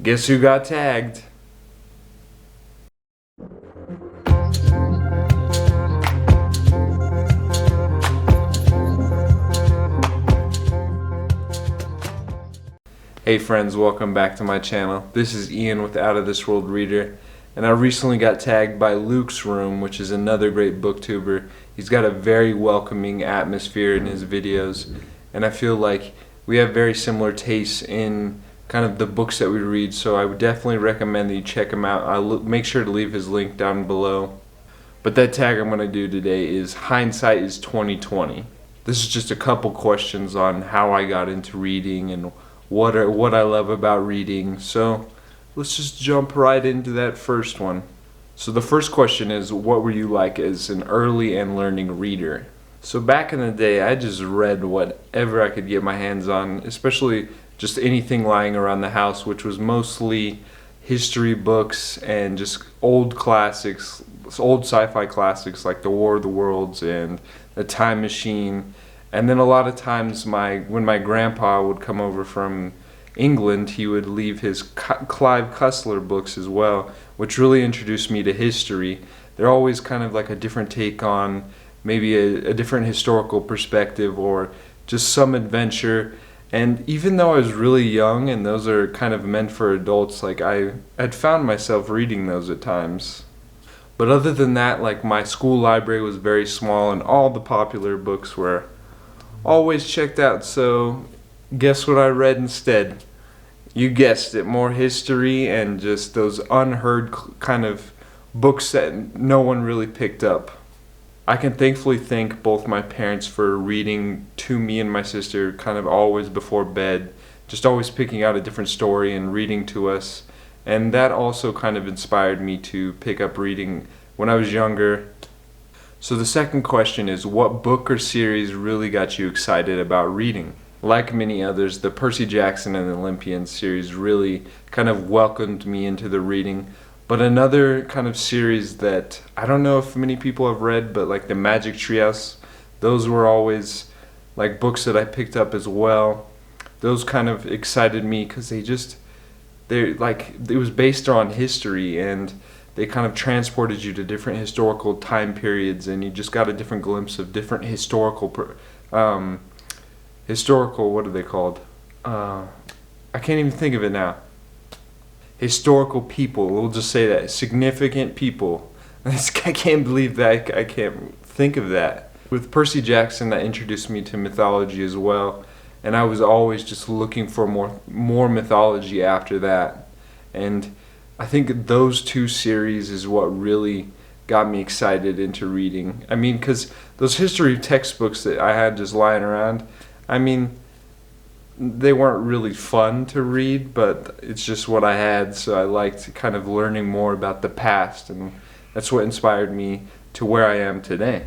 Guess who got tagged? Hey friends, welcome back to my channel. This is Ian with Out of This World Reader, and I recently got tagged by Luke's Room, which is another great booktuber. He's got a very welcoming atmosphere in his videos, and I feel like we have very similar tastes in kind of the books that we read, so I would definitely recommend that you check him out. I'll make sure to leave his link down below. But that tag I'm going to do today is Hindsight is 2020. This is just a couple questions on how I got into reading and what I love about reading. So let's just jump right into that first one. So the first question is, what were you like as an early and learning reader? So back in the day, I just read whatever I could get my hands on, especially just anything lying around the house, which was mostly history books and just old classics, old sci-fi classics like The War of the Worlds and The Time Machine. And then a lot of times when my grandpa would come over from England, he would leave his Clive Cussler books as well, which really introduced me to history. They're always kind of like a different take on maybe a different historical perspective or just some adventure. And even though I was really young and those are kind of meant for adults, like I had found myself reading those at times. But other than that, like my school library was very small and all the popular books were always checked out. So guess what I read instead? You guessed it, more history and just those unheard kind of books that no one really picked up. I can thankfully thank both my parents for reading to me and my sister kind of always before bed, just always picking out a different story and reading to us. And that also kind of inspired me to pick up reading when I was younger. So the second question is, what book or series really got you excited about reading? Like many others, the Percy Jackson and the Olympians series really kind of welcomed me into the reading. But another kind of series that I don't know if many people have read, but like the Magic Treehouse, those were always like books that I picked up as well. Those kind of excited me because they're like, it was based on history and they kind of transported you to different historical time periods, and you just got a different glimpse of different historical, what are they called? I can't even think of it now. Historical people, we'll just say that, significant people. I can't believe that I can't think of that. With Percy Jackson, that introduced me to mythology as well, and I was always just looking for more mythology after that. And I think those two series is what really got me excited into reading. I mean, because those history textbooks that I had just lying around, I mean, they weren't really fun to read, but it's just what I had, so I liked kind of learning more about the past, and that's what inspired me to where I am today.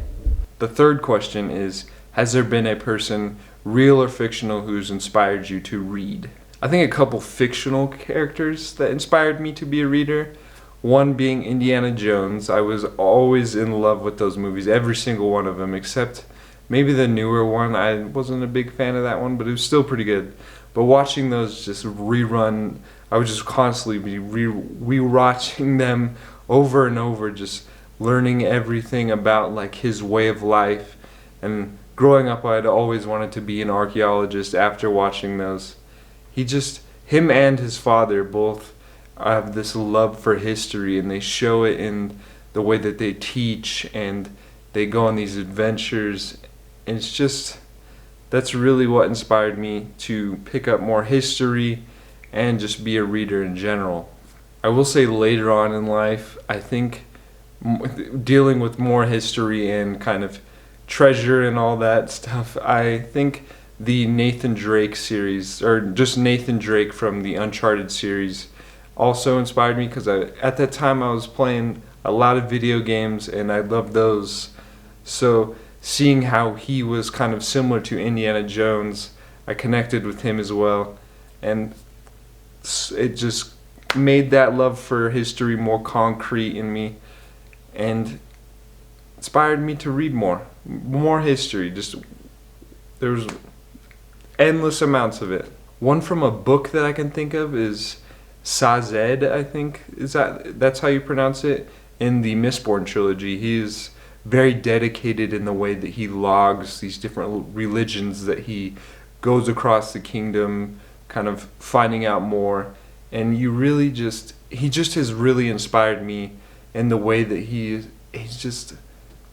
The third question is, has there been a person, real or fictional, who's inspired you to read? I think a couple fictional characters that inspired me to be a reader. One being Indiana Jones. I was always in love with those movies, every single one of them, except maybe the newer one. I wasn't a big fan of that one, but it was still pretty good. But watching those just rerun, I would just constantly be rewatching them over and over, just learning everything about like his way of life. And growing up, I'd always wanted to be an archaeologist after watching those. Him and his father both have this love for history, and they show it in the way that they teach and they go on these adventures. And it's just, that's really what inspired me to pick up more history and just be a reader in general. I will say later on in life, I think dealing with more history and kind of treasure and all that stuff, I think the Nathan Drake series, or just Nathan Drake from the Uncharted series, also inspired me because at that time I was playing a lot of video games and I loved those. So seeing how he was kind of similar to Indiana Jones, I connected with him as well, and it just made that love for history more concrete in me and inspired me to read more history. Just there was endless amounts of it. One from a book that I can think of is Sazed, I think that's how you pronounce it, in the Mistborn trilogy. He is very dedicated in the way that he logs these different religions that he goes across the kingdom, kind of finding out more. And he just has really inspired me in the way that he's just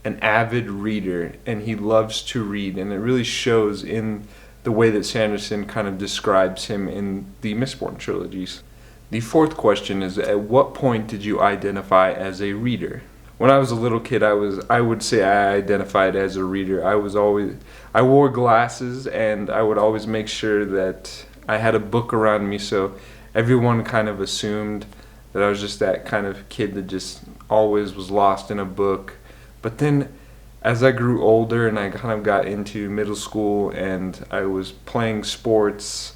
an avid reader, and he loves to read, and it really shows in the way that Sanderson kind of describes him in the Mistborn trilogies. The fourth question is, at what point did you identify as a reader? When I was a little kid, I would say I identified as a reader. I wore glasses, and I would always make sure that I had a book around me, so everyone kind of assumed that I was just that kind of kid that just always was lost in a book. But then as I grew older and I kind of got into middle school and I was playing sports,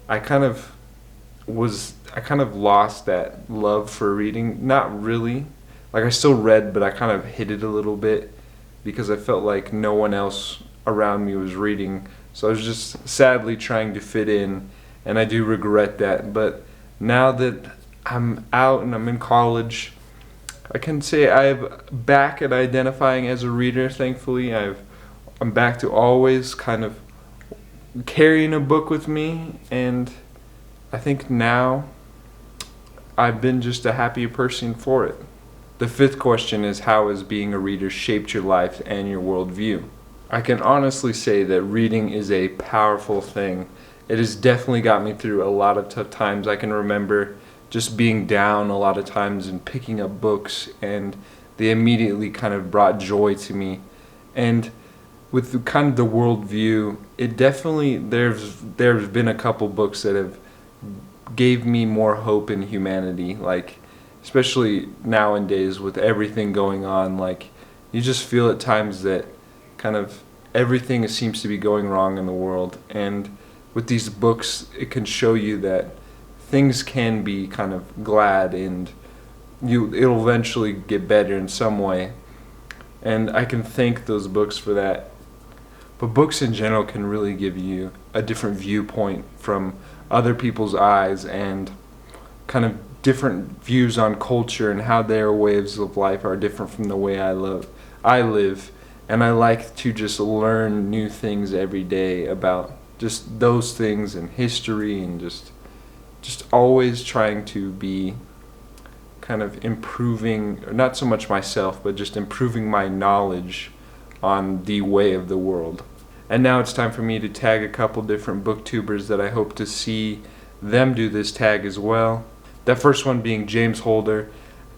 I kind of lost that love for reading. Not really. Like, I still read, but I kind of hid it a little bit because I felt like no one else around me was reading. So I was just sadly trying to fit in, and I do regret that. But now that I'm out and I'm in college, I can say I'm back at identifying as a reader, thankfully. I'm back to always kind of carrying a book with me, and I think now I've been just a happier person for it. The fifth question is, how has being a reader shaped your life and your worldview? I can honestly say that reading is a powerful thing. It has definitely got me through a lot of tough times. I can remember just being down a lot of times and picking up books, and they immediately kind of brought joy to me. And with the kind of the worldview, it definitely, there's been a couple books that have gave me more hope in humanity, like especially nowadays with everything going on. Like, you just feel at times that kind of everything seems to be going wrong in the world, and with these books it can show you that things can be kind of glad, and it'll eventually get better in some way. And I can thank those books for that. But books in general can really give you a different viewpoint from other people's eyes, and kind of different views on culture and how their ways of life are different from the way I live. And I like to just learn new things every day about just those things and history, and just always trying to be kind of improving, or not so much myself, but just improving my knowledge on the way of the world. And now it's time for me to tag a couple different booktubers that I hope to see them do this tag as well. That first one being James Holder.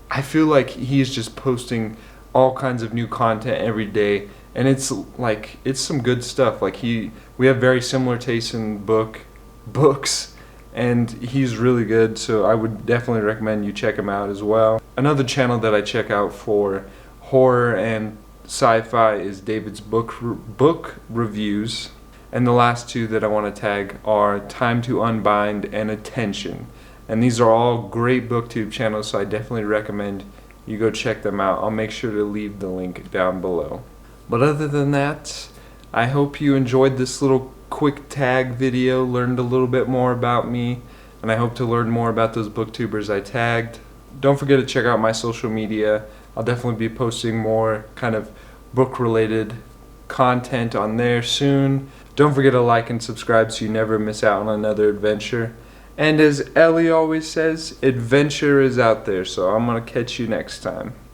I feel like he's just posting all kinds of new content every day, and it's some good stuff. Like, we have very similar tastes in books, and he's really good, so I would definitely recommend you check him out as well. Another channel that I check out for horror and sci-fi is David's book reviews. And the last two that I want to tag are Time to Unbind and Attention. And these are all great booktube channels, so I definitely recommend you go check them out. I'll make sure to leave the link down below. But other than that, I hope you enjoyed this little quick tag video, learned a little bit more about me, and I hope to learn more about those booktubers I tagged. Don't forget to check out my social media. I'll definitely be posting more kind of book-related content on there soon. Don't forget to like and subscribe so you never miss out on another adventure. And as Ellie always says, adventure is out there, so I'm going to catch you next time.